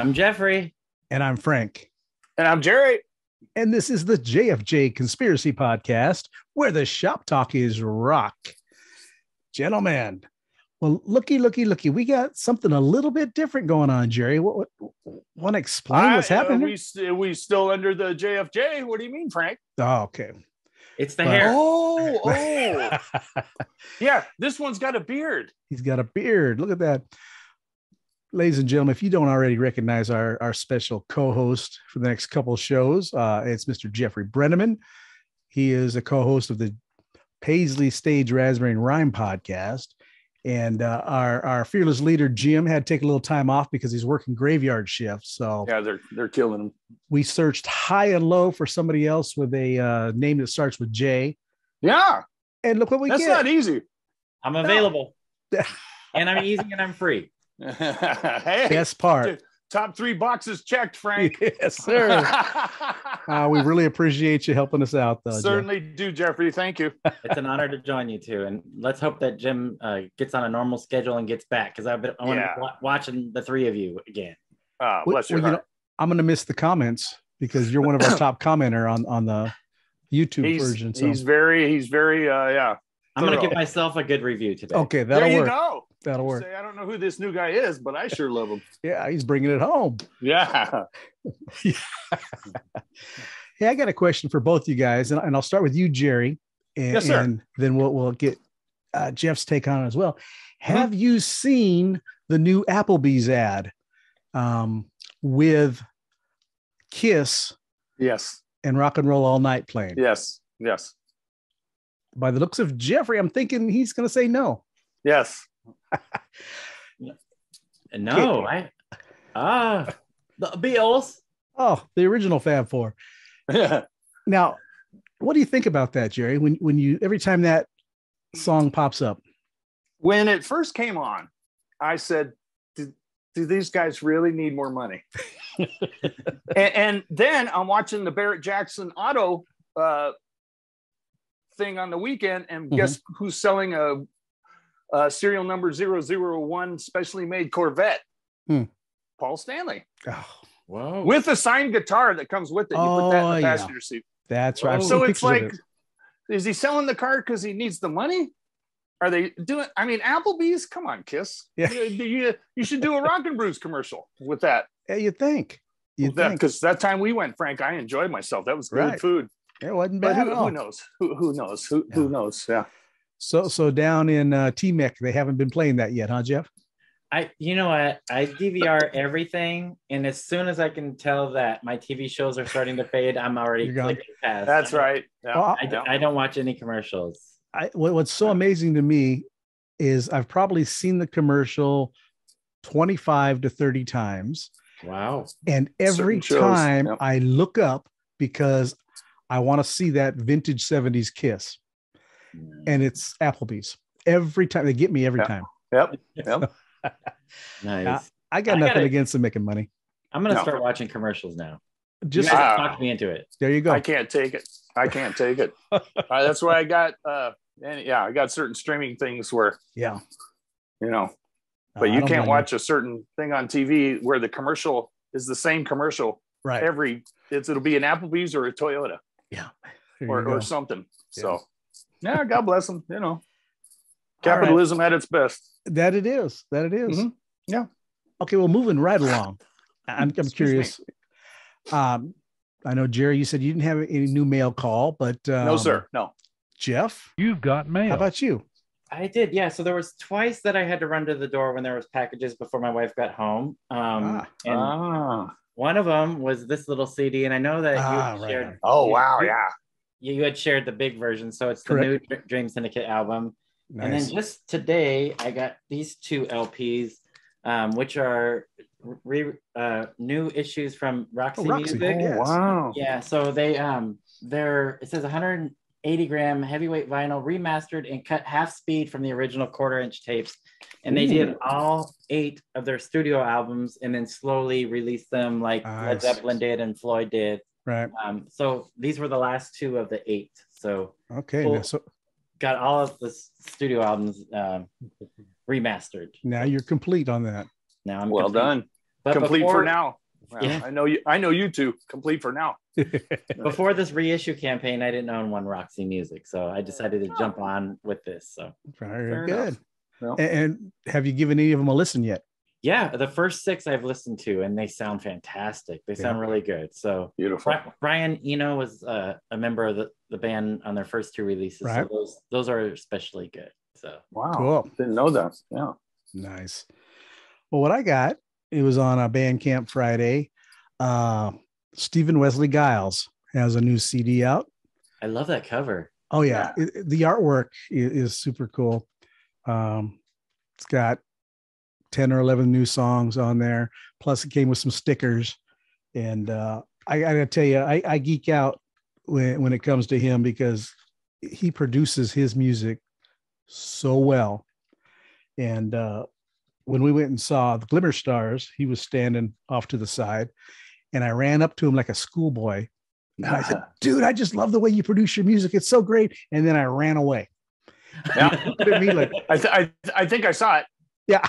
I'm Jeffrey. And I'm Frank. And I'm Jerry. And this is the JFJ Conspiracy Podcast, where the shop talk is rock. Gentlemen, well, looky. We got something a little bit different going on, Jerry. Want to explain what's happening? We still under the JFJ? What do you mean, Frank? Oh, okay. It's the hair. Oh. Yeah, this one's got a beard. He's got a beard. Look at that. Ladies and gentlemen, if you don't already recognize our special co-host for the next couple of shows, it's Mr. Jeffrey Brenneman. He is a co-host of the Paisley Stage Raspberry and Rhyme podcast. And our fearless leader, Jim, had to take a little time off because he's working graveyard shifts. So yeah, they're killing him. We searched high and low for somebody else with a name that starts with J. Yeah. And look what we get. That's not easy. I'm available. No. And I'm easy and I'm free. Hey, best part. Top 3 boxes checked, Frank. Yes, sir. We really appreciate you helping us out, though. Certainly do, Jeffrey. Thank you. It's an honor to join you too, and let's hope that Jim gets on a normal schedule and gets back, because I want to be watching the 3 of you again. Bless your heart. I'm going to miss the comments because you're one of our top commenter on the YouTube version. So he's very I'm going to give myself a good review today. Okay, that'll work. You go. That'll work. Say, I don't know who this new guy is, but I sure love him. Yeah, he's bringing it home. Yeah. Hey, I got a question for both you guys, and I'll start with you, Jerry, and, yes, sir. And then we'll get Jeff's take on it as well. Have you seen the new Applebee's ad with Kiss? Yes. And Rock and Roll All Night playing? Yes. By the looks of Jeffrey, I'm thinking he's going to say no. Yes. No, the Beatles. Oh, the original Fab Four. Yeah. Now, what do you think about that, Jerry? When you every time that song pops up? When it first came on, I said, "Do these guys really need more money?" and then I'm watching the Barrett Jackson Auto thing on the weekend, and guess who's selling a serial number 001 specially made Corvette? Paul Stanley. Oh, wow. With a signed guitar that comes with it. You put that in the passenger seat. That's right. So it's like, is he selling the car because he needs the money? Are they doing? I mean, Applebee's. Come on, Kiss. Yeah. You should do a Rock and Brews commercial with that. Yeah, you think? Because that time we went, Frank, I enjoyed myself. That was good food. It wasn't bad at all. Who knows? Who knows? Who knows? Yeah. So down in T-Mec, they haven't been playing that yet, huh, Jeff? You know what? I DVR everything, and as soon as I can tell that my TV shows are starting to fade, I'm already clicking past. That's right. Yeah. Well, I don't watch any commercials. What's so amazing to me is I've probably seen the commercial 25 to 30 times. Wow. And every time I look up because I want to see that vintage 70s Kiss. And it's Applebee's. Every time. They get me every time. Yep. Nice. I got nothing against them making money. I'm going to start watching commercials now. Just talk me into it. There you go. I can't take it. That's why I got I got certain streaming things where but you can't watch a certain thing on TV where the commercial is the same commercial. Right. It'll be an Applebee's or a Toyota. Yeah. Or something. Yeah. So God bless them, Capitalism at its best. That it is. Mm-hmm. Yeah. Okay, well, moving right along. I'm curious. I know, Jerry, you said you didn't have any new mail call, but no, sir. No. Jeff, you've got mail. How about you? I did, yeah. So there was twice that I had to run to the door when there was packages before my wife got home. One of them was this little CD, and I know that you shared. Right. Oh, wow, yeah. You had shared the big version, so it's the new Dream Syndicate album. Nice. And then just today, I got these 2 LPs, which are new issues from Roxy Music. Oh, wow. Yeah, so it says 180-gram heavyweight vinyl remastered and cut half speed from the original 1/4-inch tapes. And they did all 8 of their studio albums and then slowly released them like Led Zeppelin did and Floyd did. Right. So these were the last 2 of the 8. So got all of the studio albums remastered. Now you're complete on that. Now I'm well complete. done. But complete for now. Well, Yeah. I know you two. Complete for now. Before this reissue campaign, I didn't own one Roxy Music, so I decided to jump on with this. So Very Fair good. enough. Well, And have you given any of them a listen yet? yeah, the first 6 I've listened to, and they sound fantastic. They sound really good. So beautiful. Brian Eno was a member of the band on their first 2 releases. Right. So those are especially good. So Wow. Cool. Didn't know that. Yeah. Nice. Well, what I got, it was on a Bandcamp Friday. Stephen Wesley Giles has a new CD out. I love that cover. Oh yeah, the artwork is super cool. It's got 10 or 11 new songs on there. Plus, it came with some stickers. And I gotta tell you, I geek out when it comes to him because he produces his music so well. And when we went and saw the Glimmer Stars, he was standing off to the side, and I ran up to him like a schoolboy. And I said, "Dude, I just love the way you produce your music. It's so great." And then I ran away. Yeah. Looked at me like, I think I saw it. yeah,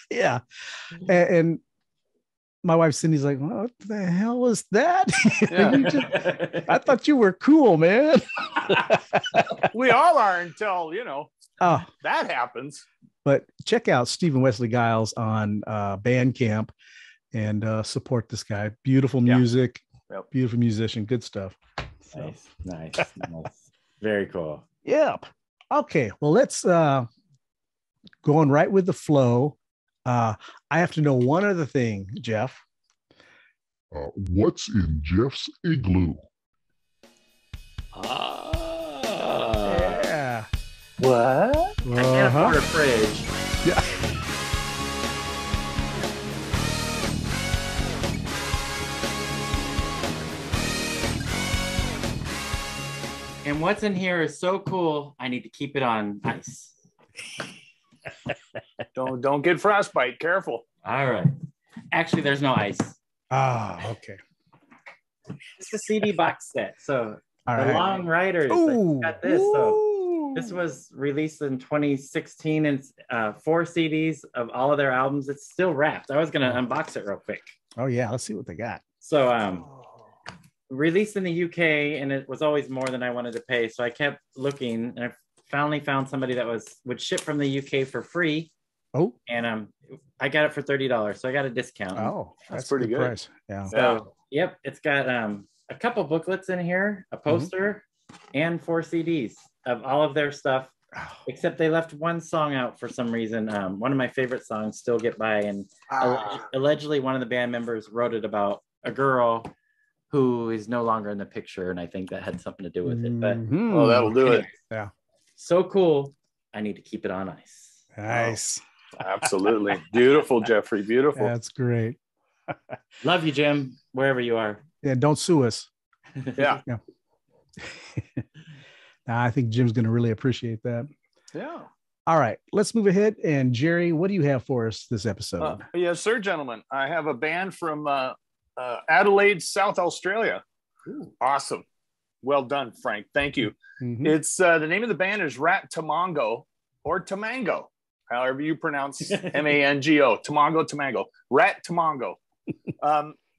yeah. And my wife Cindy's like, "What the hell was that?" Yeah. I thought you were cool, man. We all are until Oh, that happens. but check out Stephen Wesley Giles on Bandcamp and support this guy. Beautiful music, beautiful musician, good stuff. So. Nice. Very cool. Yep. Okay. Well, let's going right with the flow. I have to know one other thing, Jeff. What's in Jeff's igloo? Yeah. What? I can't afford a fridge. Yeah. And what's in here is so cool. I need to keep it on ice. Don't get frostbite. Careful. All right. Actually, there's no ice. Okay. It's the CD box set. So All the right. Long Riders got this. So this was released in 2016 and 4 CDs of all of their albums. It's still wrapped. I was gonna unbox it real quick. Oh yeah, let's see what they got. So released in the UK, and it was always more than I wanted to pay. So I kept looking, and I finally found somebody that would ship from the UK for free. Oh, and I got it for $30, so I got a discount. oh, That's pretty good. Price. Yeah. So yep, it's got a couple booklets in here, a poster, and 4 CDs of all of their stuff. Except they left one song out for some reason. One of my favorite songs, "Still Get By," and allegedly one of the band members wrote it about a girl who is no longer in the picture, and I think that had something to do with it. But Oh, that'll do it. Yeah. So cool. I need to keep it on ice. Nice. Absolutely. Beautiful, Jeffrey. Beautiful. That's great. Love you, Jim, wherever you are. Yeah, don't sue us. Yeah. Nah, I think Jim's going to really appreciate that. Yeah. All right, let's move ahead. And Jerry, what do you have for us this episode? Yes, sir, gentlemen. I have a band from Adelaide, South Australia. Ooh. Awesome. Well done, Frank. Thank you. Mhm. It's the name of the band is Rat Tomango or Tomango, however you pronounce Mango. Tomango. Rat Tomango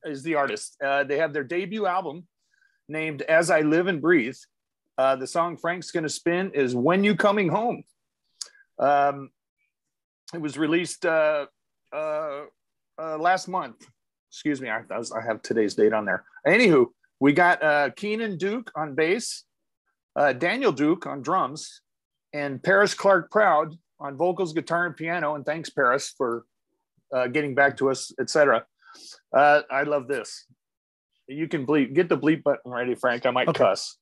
is the artist. They have their debut album named As I Live and Breathe. The song Frank's going to spin is When You Coming Home. It was released last month. Excuse me, I have today's date on there. Anywho, we got Keenan Duke on bass, Daniel Duke on drums, and Paris Clark Proud on vocals, guitar, and piano. And thanks, Paris, for getting back to us, etc. I love this. You can bleep. Get the bleep button ready, Frank. I might cuss.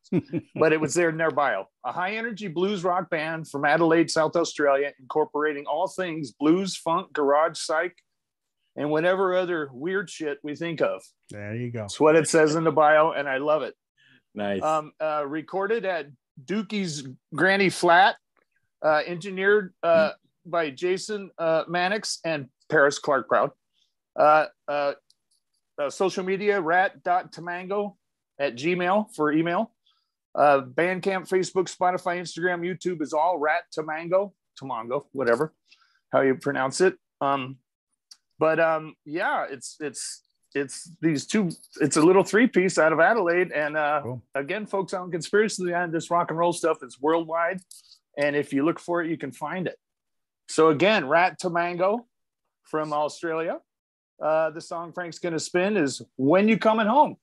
But it was there in their bio. A high-energy blues rock band from Adelaide, South Australia, incorporating all things blues, funk, garage, psych, and whatever other weird shit we think of. There you go. That's what it says in the bio, and I love it. Nice. Recorded at Dookie's Granny Flat, engineered by Jason Mannix and Paris Clark Proud. Social media, rat.tomango@gmail for email. Bandcamp, Facebook, Spotify, Instagram, YouTube is all Rat Tomango, whatever, how you pronounce it. But yeah, it's these two. It's a little 3-piece out of Adelaide, and Cool. again, folks, on Conspiracy Land, this rock and roll stuff is worldwide, and if you look for it, you can find it. So again, Rat Tomango from Australia. The song Frank's gonna spin is "When You Coming Home."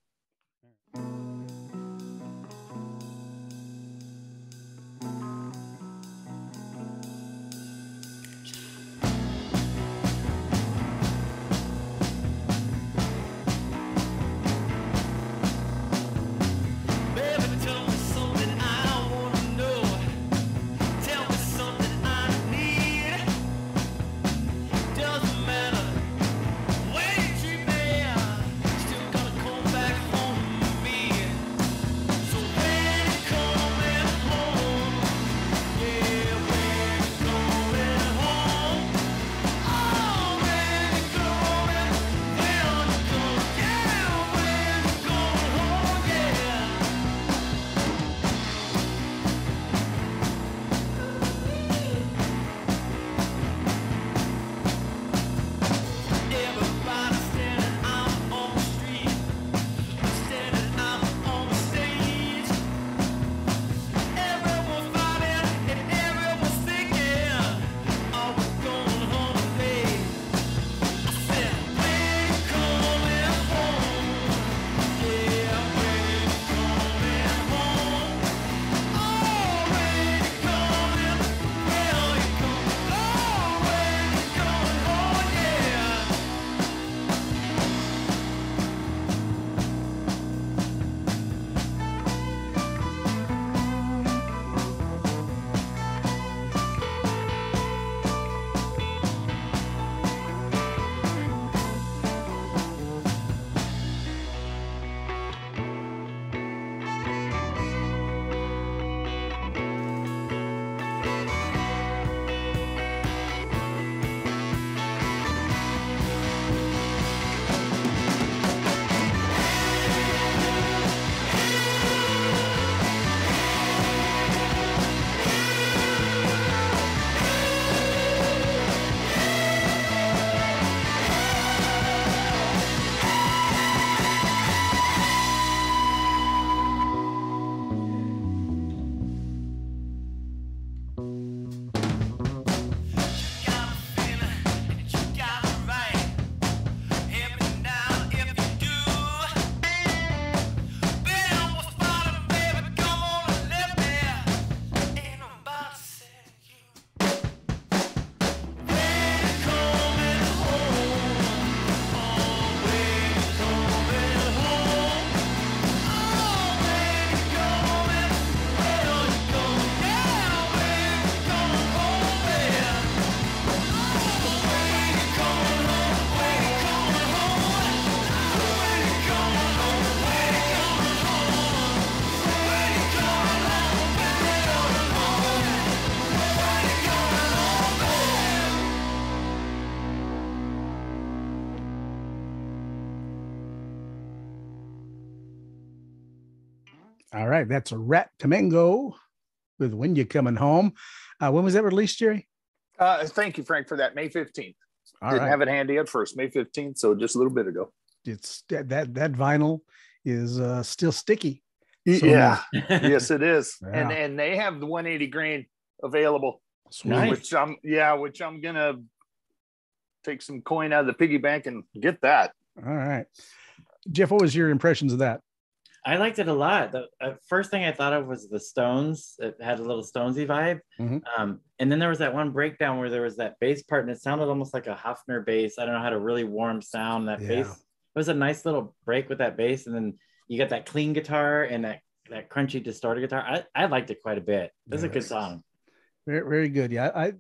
All right, that's a Rat Tomango with "When You Coming Home." When was that released, Jerry? Thank you, Frank, for that. May 15th. Didn't have it handy at first. May 15th, so just a little bit ago. It's that vinyl is still sticky. So yeah, yes, it is. Yeah. And they have the 180 grain available. Sweet. Which I'm gonna take some coin out of the piggy bank and get that. All right, Jeff, what was your impressions of that? I liked it a lot. The first thing I thought of was the Stones. It had a little Stonesy vibe. Mm-hmm. And then there was that one breakdown where there was that bass part, and it sounded almost like a Hofner bass. I don't know how to really warm sound that bass. It was a nice little break with that bass, and then you got that clean guitar and that crunchy distorted guitar. I liked it quite a bit. It was a good song. Very, very good. Yeah,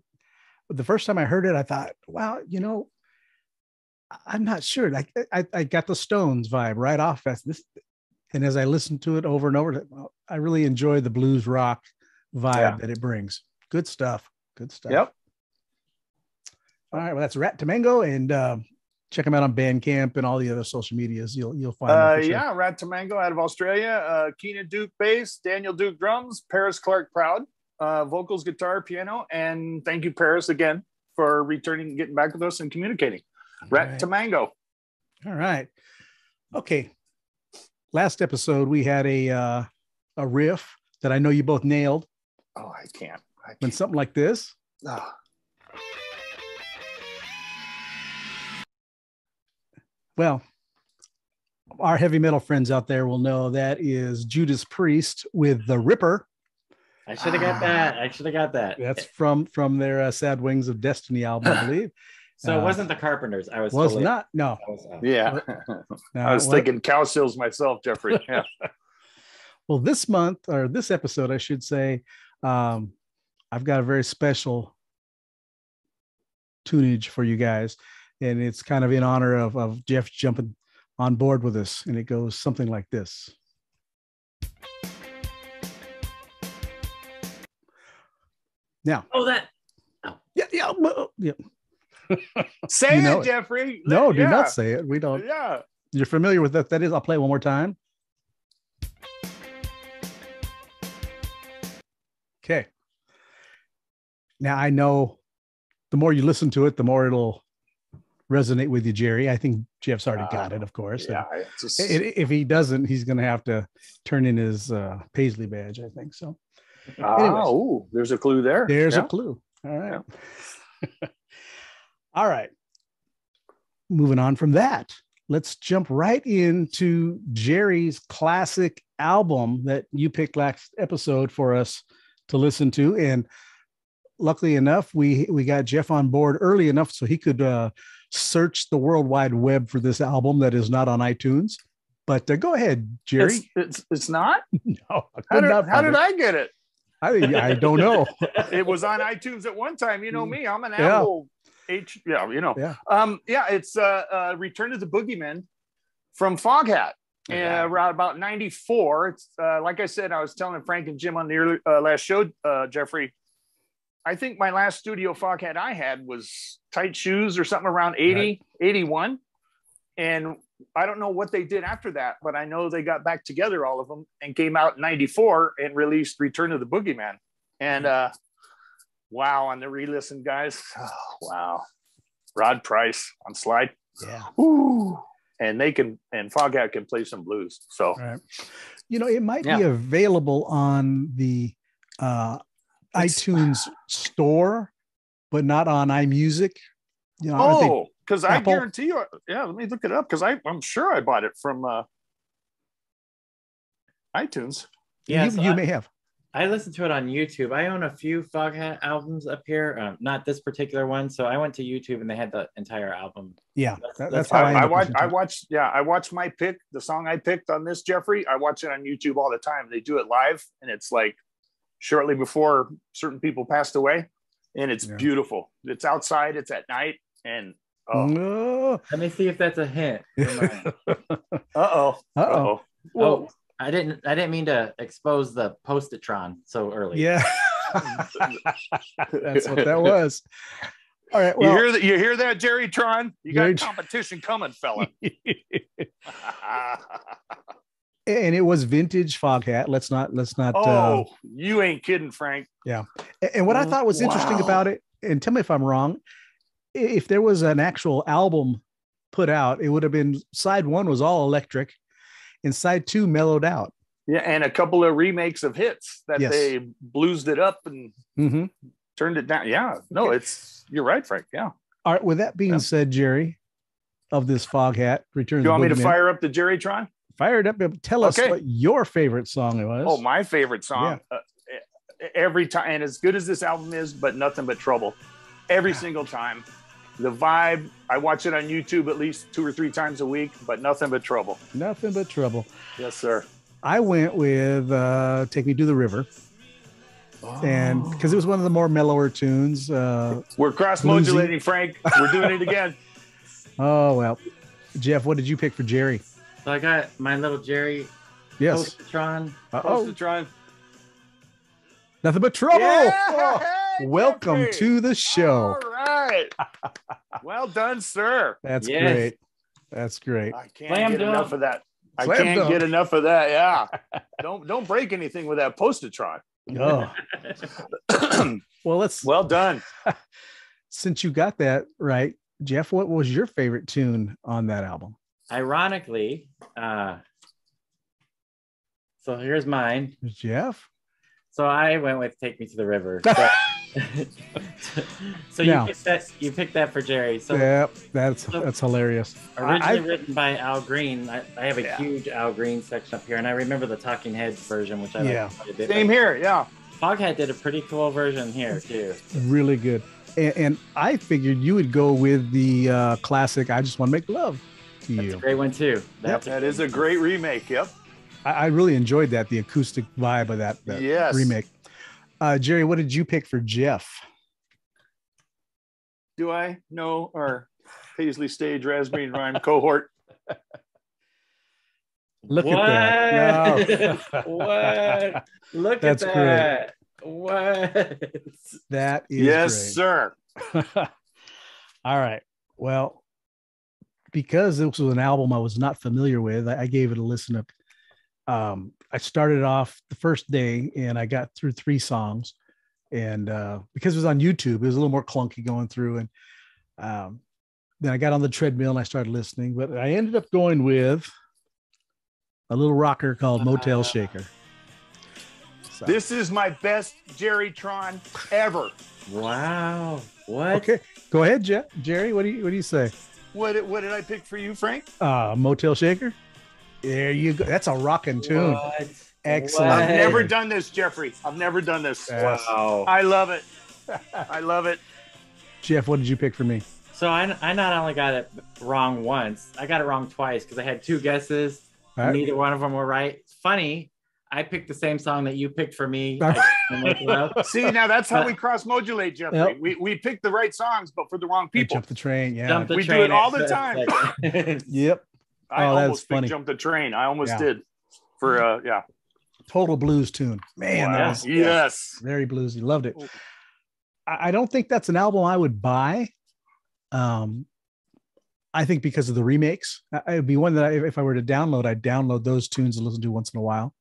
the first time I heard it, I thought, wow, I'm not sure. Like I got the Stones vibe right off this. And as I listened to it over and over, I really enjoy the blues rock vibe that it brings. Good stuff. Good stuff. Yep. All right. Well, that's Rat Tomango, and check them out on Bandcamp and all the other social medias. You'll find them. Yeah, Rat Tomango out of Australia. Keenan Duke bass, Daniel Duke drums, Paris Clark Proud vocals, guitar, piano, and thank you, Paris, again for returning, getting back with us and communicating. Rat Tomango. All right. Okay. Last episode, we had a riff that I know you both nailed. Oh, I can't. When something like this. Oh. Well, our heavy metal friends out there will know that is Judas Priest with The Ripper. I should have got that. That's from their Sad Wings of Destiny album, I believe. So it wasn't the Carpenters. I was not. No. Yeah. I was thinking cow sills myself, Jeffrey. Yeah. Well, this month, or this episode, I should say, I've got a very special tunage for you guys. And it's kind of in honor of Jeff jumping on board with us. And it goes something like this. Now. Yeah. Say it, Jeffrey. No, do not say it. We don't. Yeah. You're familiar with that. That is, I'll play it one more time. Okay. Now I know the more you listen to it, the more it'll resonate with you, Jerry. I think Jeff's already got it, of course. Yeah. If he doesn't, he's going to have to turn in his Paisley badge, I think. So, there's a clue there. There's a clue. All right. Yeah. All right. Moving on from that, let's jump right into Jerry's classic album that you picked last episode for us to listen to. And luckily enough, we got Jeff on board early enough so he could search the World Wide Web for this album that is not on iTunes. But go ahead, Jerry. It's not? No. How did I get it? I don't know. It was on iTunes at one time. You know me. I'm an Apple it's Return to the Boogeyman from Foghat. Around about 94. It's like I said, I was telling Frank and Jim on the early, last show, Jeffrey, I think my last studio Foghat I had was Tight Shoes or something around 80, 81. And I don't know what they did after that, but I know they got back together, all of them, and came out in 94 and released Return to the Boogeyman. And wow, on the re-listen, guys. Oh, wow. Rod Price on slide. Yeah. Ooh. And Foghat can play some blues. So, it might be available on the iTunes store, but not on iMusic. Because I guarantee you, let me look it up because I'm sure I bought it from iTunes. Yeah, you may have. I listened to it on YouTube. I own a few Foghat albums up here, not this particular one. So I went to YouTube and they had the entire album. Yeah, that's how I watched my pick, the song I picked on this, Jeffrey. I watch it on YouTube all the time. They do it live, and it's like shortly before certain people passed away, and it's beautiful. It's outside. It's at night, and let me see if that's a hint. Uh-oh. Whoa. I didn't mean to expose the Post-it-tron so early. Yeah. That's what that was. All right. Well, you hear that, Jerry Tron? You got competition coming, fella. And it was vintage Foghat. Let's not. You ain't kidding, Frank. Yeah. And what I thought was interesting about it, and tell me if I'm wrong, if there was an actual album put out, it would have been side one was all electric, and side two mellowed out. Yeah, and a couple of remakes of hits that they bluesed it up and turned it down. Yeah, no, you're right, Frank. Yeah. All right. With that being said, Jerry, of this Foghat Return. You want me to fire up the Jerrytron? Fire it up. Tell us what your favorite song was. Oh, my favorite song. Every time, and as good as this album is, but Nothing But Trouble. Every single time. The vibe, I watch it on YouTube at least 2 or 3 times a week, but Nothing But Trouble. Nothing But Trouble. Yes, sir. I went with Take Me to the River. And because it was one of the more mellower tunes. We're cross-modulating, Frank. We're doing it again. Oh, well. Jeff, what did you pick for Jerry? So I got my little Jerry. Yes. Post-it-tron. Nothing But Trouble. Yeah! Welcome Jeffrey. to the show. All right. Well done, sir. That's great. That's great. I can't get enough of that. Yeah. Don't break anything with that Post-it-tron. Oh. Well done. Since you got that right, Jeff, what was your favorite tune on that album? Ironically, so here's mine. Jeff? So I went with "Take Me to the River." So Now, you picked that for Jerry. So yeah, that's hilarious. Originally written by Al Green. I have a huge Al Green section up here, and I remember the Talking Heads version, which I like quite a bit. Same here, yeah. Foghat did a pretty cool version here too. Really good. And I figured you would go with the classic "I Just Want to Make Love to You." That's a great one too. That is a great remake. Yep. I really enjoyed that, the acoustic vibe of that remake. Jerry, what did you pick for Jeff? Do I know our Paisley Stage Raspberry and Rhyme cohort? Look at that. No. What? Look That's at that. great. What? That is yes, great. sir. All right. Well, because this was an album I was not familiar with, I gave it a listen up. I started off the first day and I got through 3 songs, and because it was on YouTube, it was a little more clunky going through. And then I got on the treadmill and I started listening, but I ended up going with a little rocker called Motel Shaker. So. This is my best Jerry Tron ever. Wow. What? Okay, go ahead, Jerry. What do you say? What did I pick for you, Frank? Motel Shaker. There you go. That's a rocking tune. What? Excellent. What? I've never done this, Jeffrey. I've never done this. Wow. I love it. I love it. Jeff, what did you pick for me? So I not only got it wrong once, I got it wrong twice because I had 2 guesses. Right. Neither one of them were right. It's funny. I picked the same song that you picked for me. See, now that's how we cross-modulate, Jeffrey. Yep. We pick the right songs, but for the wrong people. Jump the train. Yeah. Jump the We do train it all at the time. Yep. I Oh, that's almost funny. picked Jump the Train. I almost Yeah. did. For yeah. Total blues tune. Man, Wow. that was Yes. very bluesy. Loved it. I don't think that's an album I would buy. I think because of the remakes, it would be one that if I were to download, I'd download those tunes and listen to once in a while.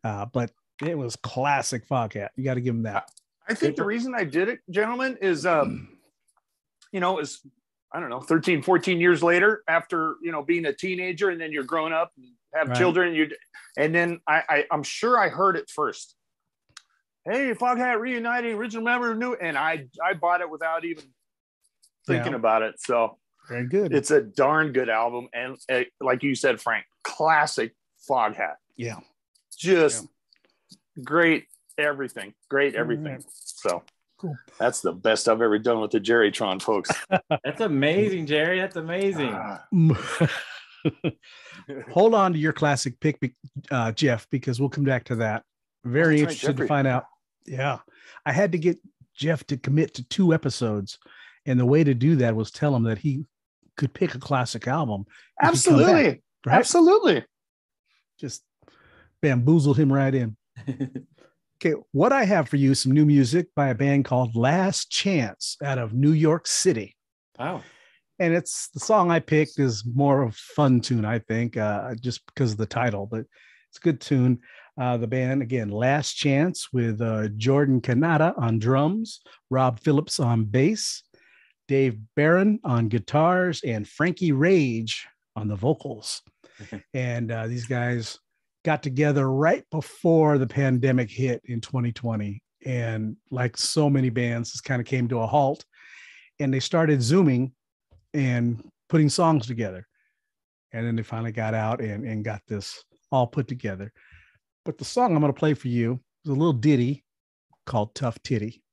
But it was classic Foghat. You got to give him that. I think the reason I did it, gentlemen, is is I don't know, 13, 14 years later after, being a teenager, and then you're grown up and have children, and then I'm sure I heard it first. Hey, Foghat reunited, original member, new, and I bought it without even thinking about it. So very good. It's a darn good album, and like you said, Frank, classic Foghat. Yeah, just great everything. So cool. That's the best I've ever done with the Jerry Tron, folks. That's amazing, Jerry. That's amazing. Hold on to your classic pick, Jeff, because we'll come back to that. Very interested to find out. Yeah, I had to get Jeff to commit to 2 episodes, and the way to do that was tell him that he could pick a classic album. Absolutely, right? Absolutely. Just bamboozled him right in. Okay, what I have for you is some new music by a band called Last Chance out of New York City. Wow. And it's the song I picked is more of a fun tune, I think, just because of the title, but it's a good tune. The band, again, Last Chance with Jordan Canada on drums, Rob Phillips on bass, Dave Barron on guitars, and Frankie Rage on the vocals. And these guys got together right before the pandemic hit in 2020. And like so many bands, this kind of came to a halt. And they started Zooming and putting songs together. And then they finally got out and got this all put together. But the song I'm going to play for you is a little ditty called Tough Titty.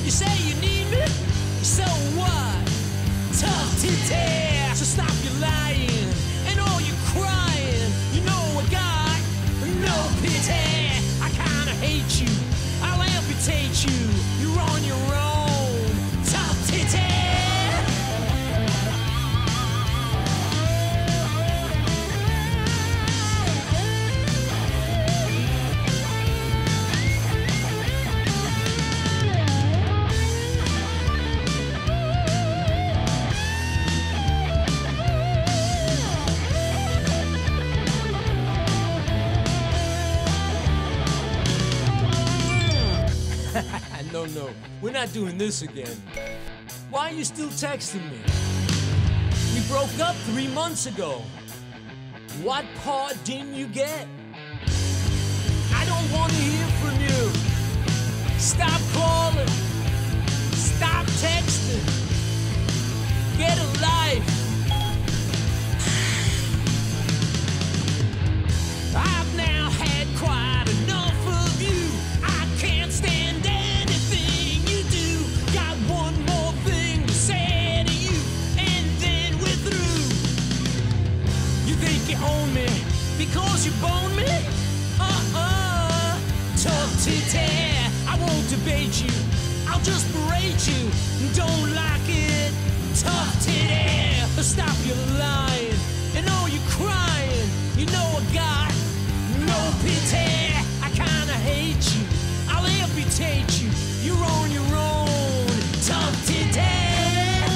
You say you need No, we're not doing this again. Why are you still texting me? We broke up 3 months ago. What part didn't you get? I don't want to hear from you. Stop calling. Stop texting. Get a life. I've now had quite enough of you. I can't stand anything you do. Got one more thing to say to you, and then we're through. You think you own me because you bone me? Tough to tear. I won't debate you. I'll just berate you. Don't like it. Tough to tear. Stop your lying. And all you crying. You know I got no pity. I kinda hate you. I'll amputate you. You're on your own. Tough to tear.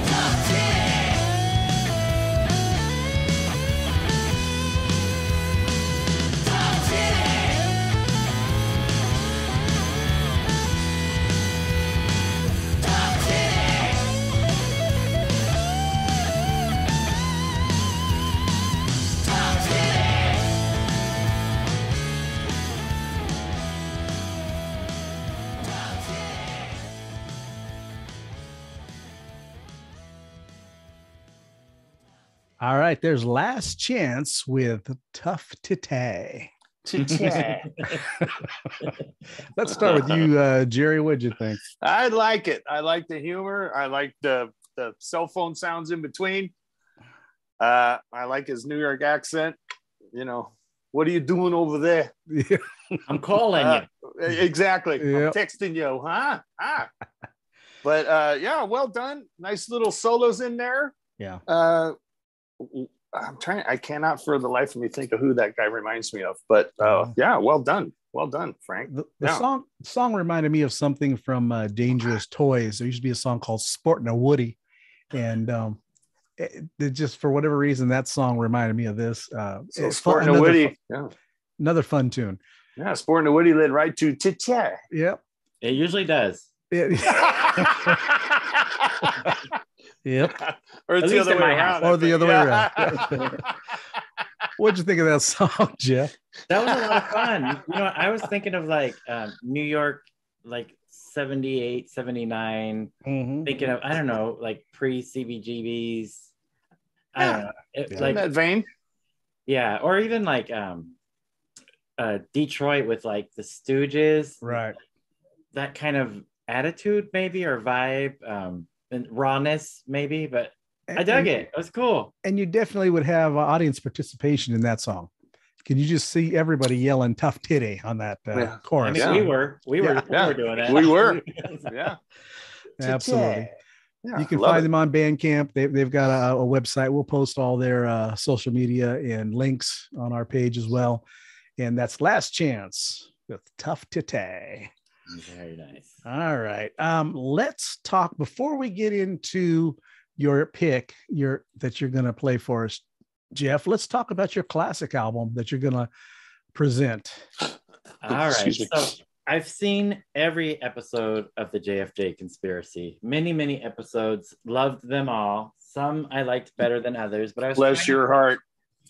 Tough to tear. Tough to tear. Tough to tear. Tough to tear. Tough to tear. All right, there's Last Chance with Tough Titay. Let's start with you, Jerry. What'd you think? I like it. I like the humor. I like the cell phone sounds in between. I like his New York accent. You know, what are you doing over there? I'm calling you. Exactly. Yep. I'm texting you, huh? But yeah, well done. Nice little solos in there. Yeah. I cannot for the life of me think of who that guy reminds me of. But yeah, well done. Well done, Frank. The Yeah. song reminded me of something from Dangerous Toys. There used to be a song called Sportin' a Woody. And it just, for whatever reason, that song reminded me of this. So It's Sporting a Woody. Yeah. Another fun tune. Yeah, Sporting a Woody led right to Titcha. Yep. It usually does. Yep. Or it's At the least other in way my around. house. Or the other way Yeah. around. What'd you think of that song, Jeff? That was a lot of fun. You know, I was thinking of like New York, like 78, 79, Mhm. thinking of, I don't know, like pre-CBGBs. I don't know. In Like, that vein. yeah, or even like Detroit with like the Stooges. Right. That kind of attitude maybe, or vibe, and rawness maybe, but I dug it. It was cool. And you definitely would have audience participation in that song. Can you just see everybody yelling "tough titty" on that Yeah. I chorus? mean, Yeah. we were Yeah. doing that. We were. Yeah. Absolutely. Yeah, You can love find it. them on Bandcamp. They've got a website. We'll post all their social media and links on our page as well. And that's Last Chance with Tough Titty. Very nice. All right. Let's talk before we get into your pick that you're going to play for us, Jeff. Let's talk about your classic album that you're going to present. All right. Excuse me. So I've seen every episode of the JFJ Conspiracy. Many, many episodes. Loved them all. Some I liked better than others, but I was Bless your heart.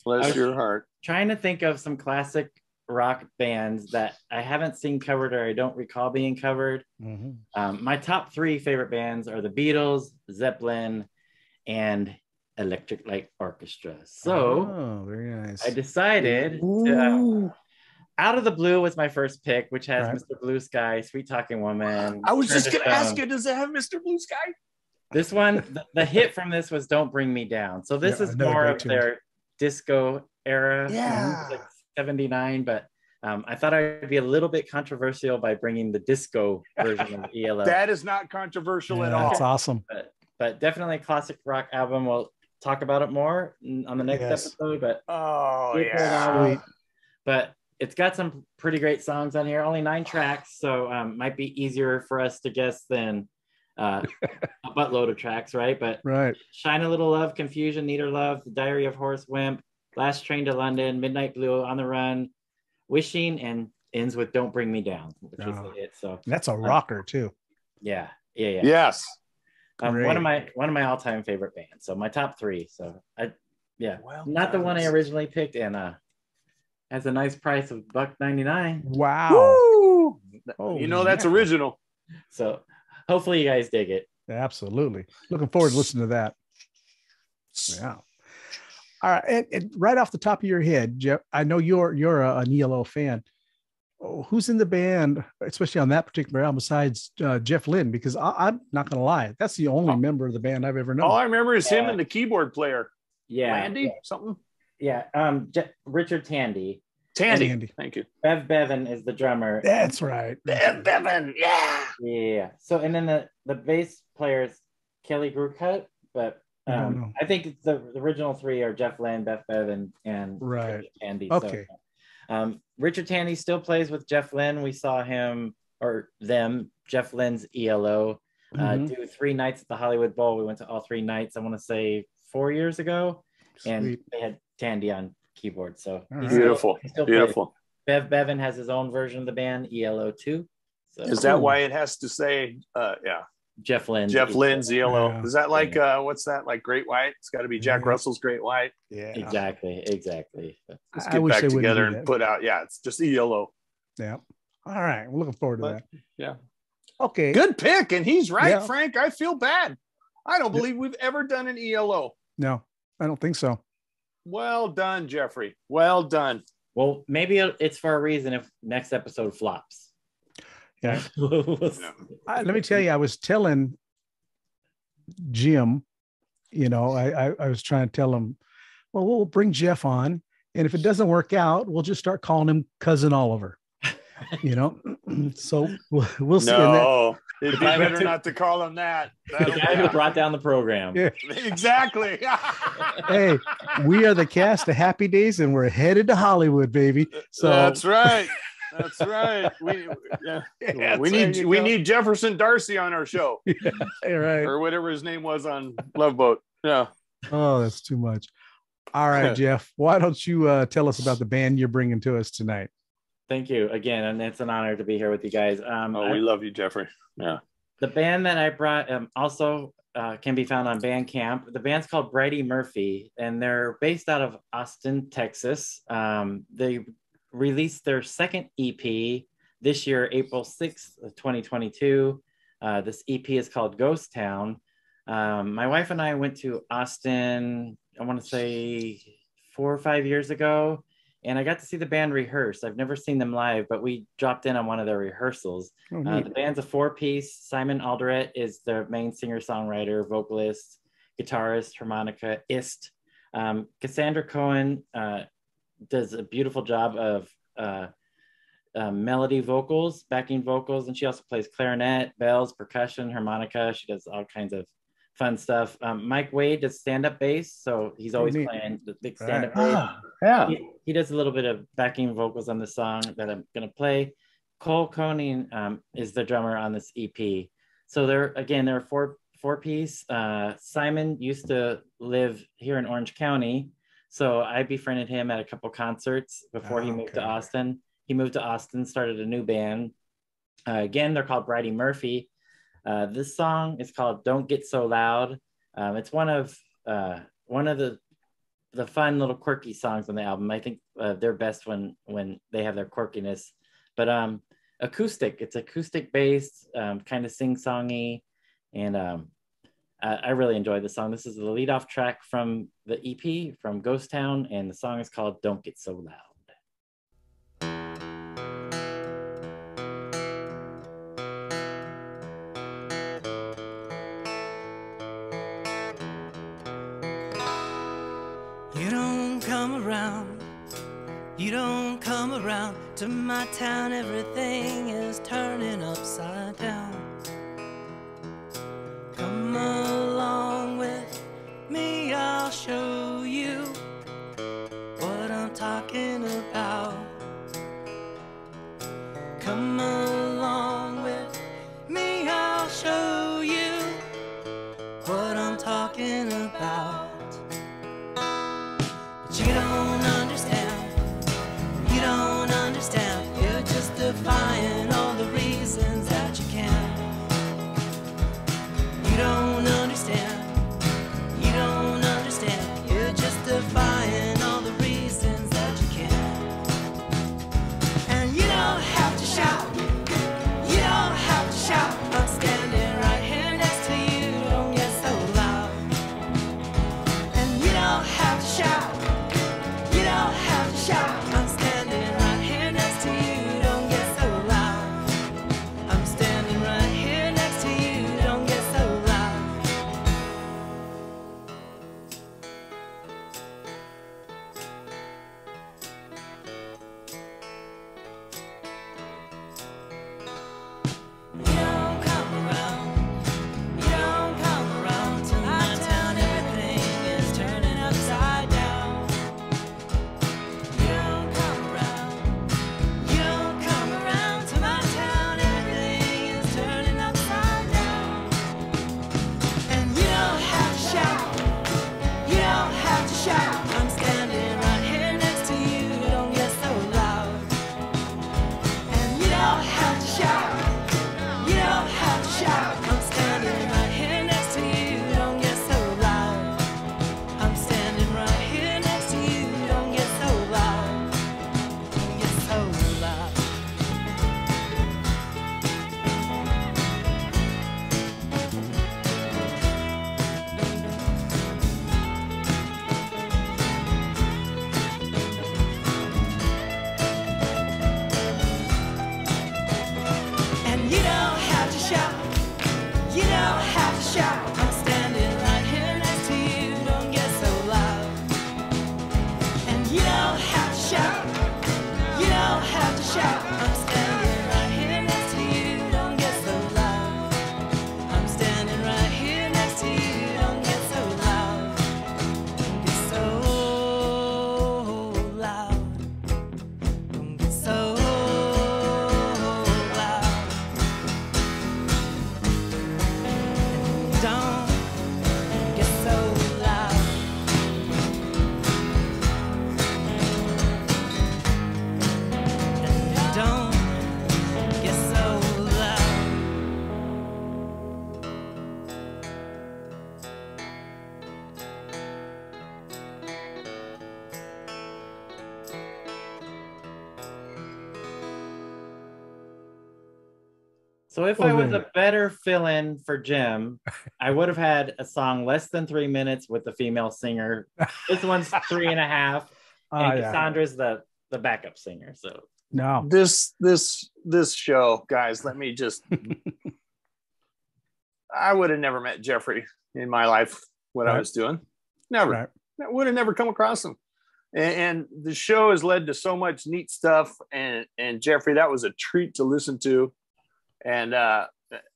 Bless was- your heart. trying to think of some classic rock bands that I haven't seen covered or I don't recall being covered. My top three favorite bands are the Beatles, Zeppelin, and Electric Light Orchestra. So very nice. I decided to, Out of the Blue was my first pick, which has Right. Mr. Blue Sky, Sweet Talking Woman. I was Turn just to going to ask Stone. you, does it have Mr. Blue Sky? This one, the hit from this was Don't Bring Me Down. So this Yeah, is another more great of tune. their disco era. Yeah. Like 79, but I thought I'd be a little bit controversial by bringing the disco version of ELO. That is not controversial at Yeah, all. that's awesome. But definitely a classic rock album. We'll talk about it more on the next Yes. episode. But Oh, good yeah. album. Sweet. But it's got some pretty great songs on here. Only 9 tracks, so might be easier for us to guess than a buttload of tracks, right? But Right. Shine a Little Love, Confusion, Need Her Love, The Diary of Horace Wimp, Last Train to London, Midnight Blue, On the Run, Wishing and ends with Don't Bring Me Down, which was Oh. a hit. So That's a rocker too. yeah. Yes. One of my all-time favorite bands. So my top 3. So Well not the done. one I originally picked, and has a nice price of $1.99. Wow. Woo! Holy You know that's mackerel. original. So hopefully you guys dig it. Absolutely. Looking forward to listening to that. Yeah. All right. And right off the top of your head, Jeff, I know you're an ELO fan. Oh, who's in the band, especially on that particular album, besides Jeff Lynne? Because I'm not going to lie, that's the only member of the band I've ever known. All I remember is him and the keyboard player. Yeah. Randy, something. Yeah. Richard Tandy. Tandy. Thank you. Bev Bevan is the drummer. That's right. Bevan. Yeah. Yeah. So and then the bass player is Kelly Grukut, but don't know. I think the original 3 are Jeff Lynne, Beth Bevan, and Right. Richard Tandy. Okay. So, Richard Tandy still plays with Jeff Lynne. We saw him or them, Jeff Lynne's ELO, do 3 nights at the Hollywood Bowl. We went to all 3 nights. I want to say 4 years ago, and Sweet. they had Tandy on keyboard. So All right. Beautiful. he still Beautiful. Bev Bevan has his own version of the band, ELO 2. So Is that why it has to say, Jeff Lynne? Jeff Lynne's ELO? Yeah. Is that like, what's that, like Great White? It's got to be Jack Yeah. Russell's Great White. Yeah. Exactly. Let's I get wish back they wouldn't together do and that. put out, it's just ELO. Yeah. All right. We're looking forward to But, that. yeah. Okay. Good pick. And he's right, Yeah. Frank. I feel bad. I don't believe we've ever done an ELO. No, I don't think so. Well done, Jeffrey. Well done. Well, maybe it's for a reason if next episode flops. Yeah. Yeah. Let me tell you, I was telling Jim, I was trying to tell him, well, we'll bring Jeff on. And if it doesn't work out, we'll just start calling him Cousin Oliver, so we'll see. No, it'd be guy who better took- not to call him that. The guy who brought down the program. Yeah. Exactly. Hey, we are the cast of Happy Days and we're headed to Hollywood, baby. So That's right. That's right. We need Jefferson Darcy on our show, All right. or whatever his name was on Love Boat. Yeah. Oh, that's too much. All right, Jeff, why don't you tell us about the band you're bringing to us tonight? Thank you again, and it's an honor to be here with you guys. We love you, Jeffrey. Yeah. The band that I brought also can be found on Bandcamp. The band's called Bridey Murphy, and they're based out of Austin, Texas. They released their second EP this year, April 6th of 2022. This EP is called Ghost Town. My wife and I went to Austin, I want to say 4 or 5 years ago, and I got to see the band rehearse. I've never seen them live, but we dropped in on one of their rehearsals. Oh, The band's a 4-piece. Simon Alderette is the main singer-songwriter, vocalist, guitarist, harmonicaist. Cassandra Cohen does a beautiful job of melody vocals, backing vocals, and she also plays clarinet, bells, percussion, harmonica. She does all kinds of fun stuff. Mike Wade does stand-up bass, so he's always neat. playing the big stand-up Right. bass. Yeah. He does a little bit of backing vocals on the song that I'm going to play. Cole Koning is the drummer on this EP. So they're a four-piece. Simon used to live here in Orange County, so I befriended him at a couple concerts before he moved to Austin. He moved to Austin, started a new band. Again, they're called Bridey Murphy. This song is called "Don't Get So Loud." It's one of the fun little quirky songs on the album. I think they're best when they have their quirkiness. But acoustic, it's acoustic based, kind of sing-songy, and I really enjoyed the song. This is the lead-off track from the EP from Ghost Town, and the song is called "Don't Get So Loud." You don't come around to my town, everything is turning upside down. Come along with me, I'll show you what I'm talking about. Come along with me, I'll show you what I'm talking about. But you don't understand. You don't understand. So if I was a better fill-in for Jim, I would have had a song less than 3 minutes with the female singer. This one's 3.5, and Cassandra's the backup singer. So no, this show, guys, let me just. I would have never met Jeffrey in my life. What I was doing, never. I would have never come across him. And the show has led to so much neat stuff. And Jeffrey, that was a treat to listen to. And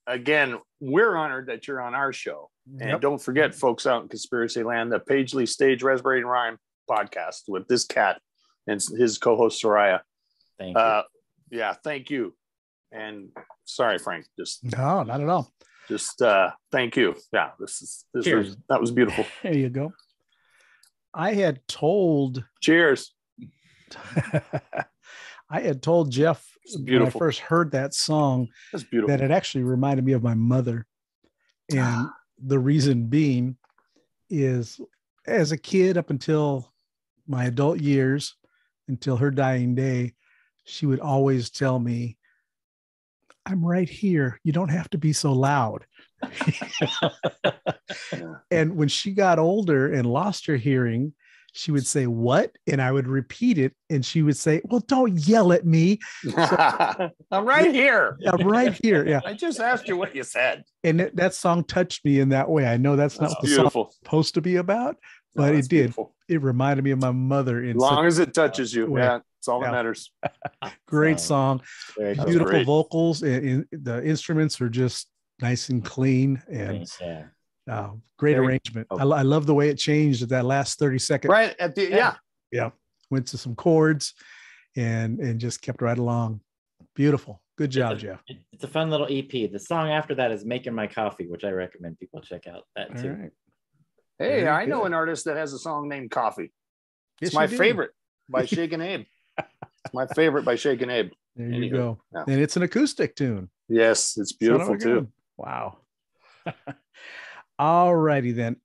again, we're honored that you're on our show. And don't forget, folks out in Conspiracy Land, the Paisley Stage Raspberry and Rhyme podcast with this cat and his co-host Soraya. Thank you. Yeah, thank you. And sorry, Frank. No, not at all. Just thank you. Yeah, that was beautiful. There you go. I had told. Cheers. I had told Jeff when I first heard that song that it actually reminded me of my mother. And the reason being is, as a kid up until my adult years, until her dying day, she would always tell me, I'm right here. You don't have to be so loud. And when she got older and lost her hearing, she would say, what? And I would repeat it. And she would say, well, don't yell at me. So, I'm right here. I'm right here. Yeah. I just asked you what you said. And that song touched me in that way. I know that's not what the song's supposed to be about, but it did. Beautiful. It reminded me of my mother. As long as it touches you. Way. Yeah. It's all that matters. Great song. Beautiful vocals. And the instruments are just nice and clean. And great arrangement. I love the way it changed at that last 30 seconds. Right at the yeah. Went to some chords and just kept right along. Beautiful. Good job, Jeff. It's a fun little EP. The song after that is Making My Coffee, which I recommend people check out that too. Right. Hey, very I know an artist that has a song named Coffee. It's my favorite by Shakin' Abe. It's my favorite by Shakin' Abe. There you go. Yeah. And it's an acoustic tune. Yes, it's beautiful too. Wow. All righty then.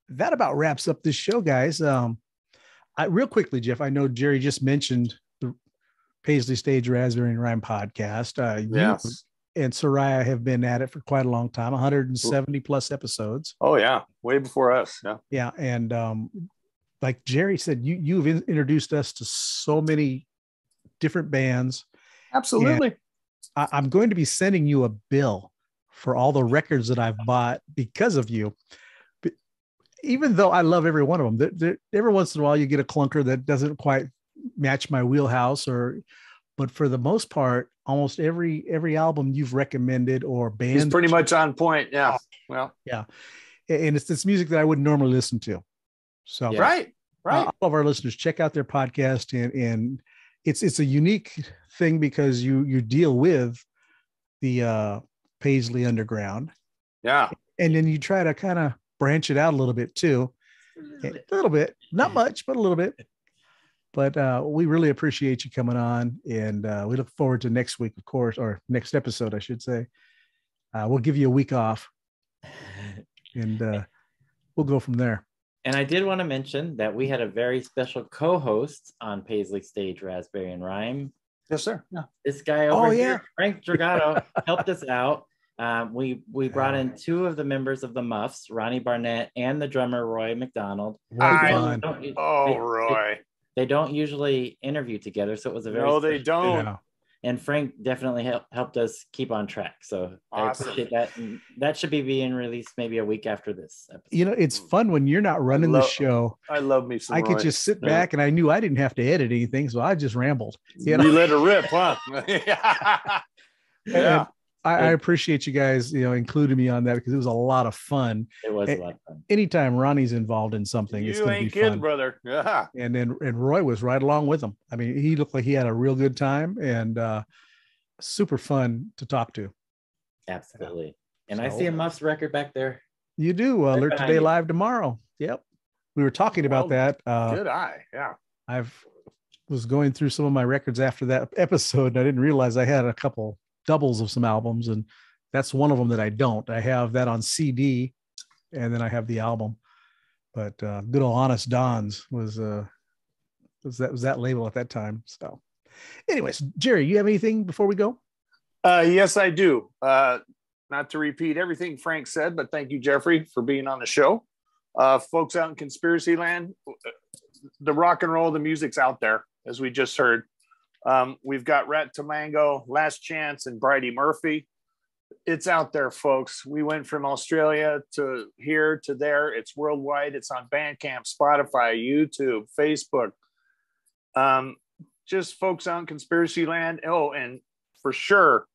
That about wraps up this show, guys. Real quickly, Jeff, I know Jerry just mentioned the Paisley Stage Raspberry and Rhyme podcast. Yes. You and Soraya have been at it for quite a long time, 170 plus episodes. Oh yeah, way before us. Yeah. Yeah, and like Jerry said, you've introduced us to so many different bands. Absolutely. I'm going to be sending you a bill for all the records that I've bought because of you. But even though I love every one of them, every once in a while you get a clunker that doesn't quite match my wheelhouse, but for the most part, almost every album you've recommended or band is pretty much on point. Yeah. Well, yeah. And it's this music that I wouldn't normally listen to. So right. All of our listeners, check out their podcast, and it's a unique thing because you deal with the Paisley Underground. Yeah. And then you try to kind of branch it out a little bit too. A little bit, not much, but a little bit. But we really appreciate you coming on, and we look forward to next week, of course, or next episode, I should say. We'll give you a week off, and we'll go from there. And I did want to mention that we had a very special co-host on Paisley Stage Raspberry and Rhyme. Yes, sir. Yeah. This guy over here, Frank Dragato, helped us out. We brought in two of the members of the Muffs, Ronnie Barnett and the drummer Roy McDonald. Roy. They don't usually interview together, so it was a very they don't. Yeah. And Frank definitely helped us keep on track. So awesome. I appreciate that. And that should be being released maybe a week after this episode. You know, it's fun when you're not running the show. I love me some I could just sit back, and I knew I didn't have to edit anything, so I just rambled. You let it rip, huh? Yeah. I appreciate you guys, including me on that, because it was a lot of fun. It was a lot of fun. Anytime Ronnie's involved in something, it's going to be fun. You ain't kidding, brother. Yeah. And Roy was right along with him. I mean, he looked like he had a real good time, and super fun to talk to. Absolutely. And I see a Muffs record back there. You do. Alert Today live tomorrow. Yep. We were talking about that. Good eye. Yeah. Was going through some of my records after that episode, and I didn't realize I had a couple doubles of some albums, and that's one of them that I don't. I have that on CD, and then I have the album. But good old Honest Don's was that label at that time. So anyways, Jerry, you have anything before we go? Yes, I do. Not to repeat everything Frank said, but thank you, Jeffrey, for being on the show. Folks out in conspiracy land, the rock and roll, the music's out there, as we just heard. We've got Rat Tomango, Last Chance, and Bridey Murphy. It's out there, folks. We went from Australia to here to there. It's worldwide. It's on Bandcamp, Spotify, YouTube, Facebook. Just folks out in conspiracy land. Oh, and for sure,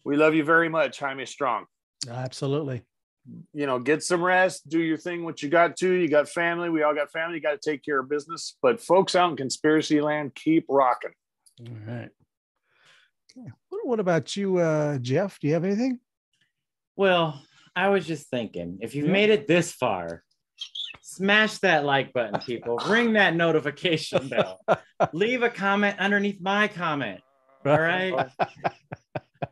we love you very much, Jaime Strong. Absolutely. You know, get some rest, do your thing, what you got to. You got family. We all got family. You got to take care of business. But folks out in conspiracy land, keep rocking. All right. Okay. What about you, Jeff? Do you have anything? Well, I was just thinking, if you've made it this far, smash that like button, people. Ring that notification bell. Leave a comment underneath my comment. All right.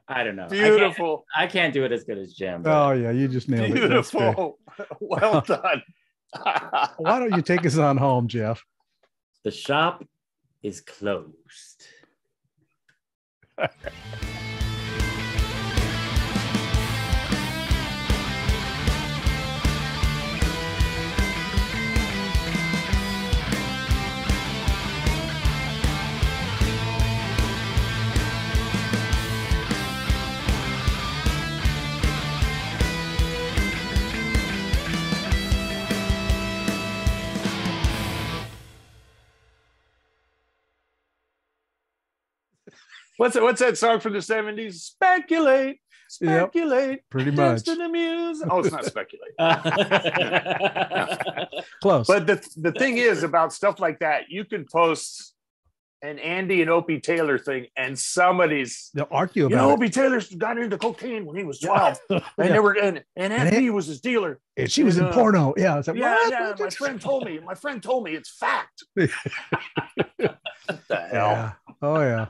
I don't know. Beautiful. I can't do it as good as Jim. Oh, yeah. You just nailed it. Beautiful. Well done. Why don't you take us on home, Jeff? The shop is closed. What's that song from the 70s? Speculate. Yep, pretty much. To the music. Oh, it's not speculate. Close. But the thing is about stuff like that, you can post an Andy and Opie Taylor thing, and they'll argue about Opie Taylor got into cocaine when he was 12, and they were and FB was his dealer, and she was in porno. Yeah, it's like, yeah. My friend told me it's fact. What the hell? Yeah. Oh yeah.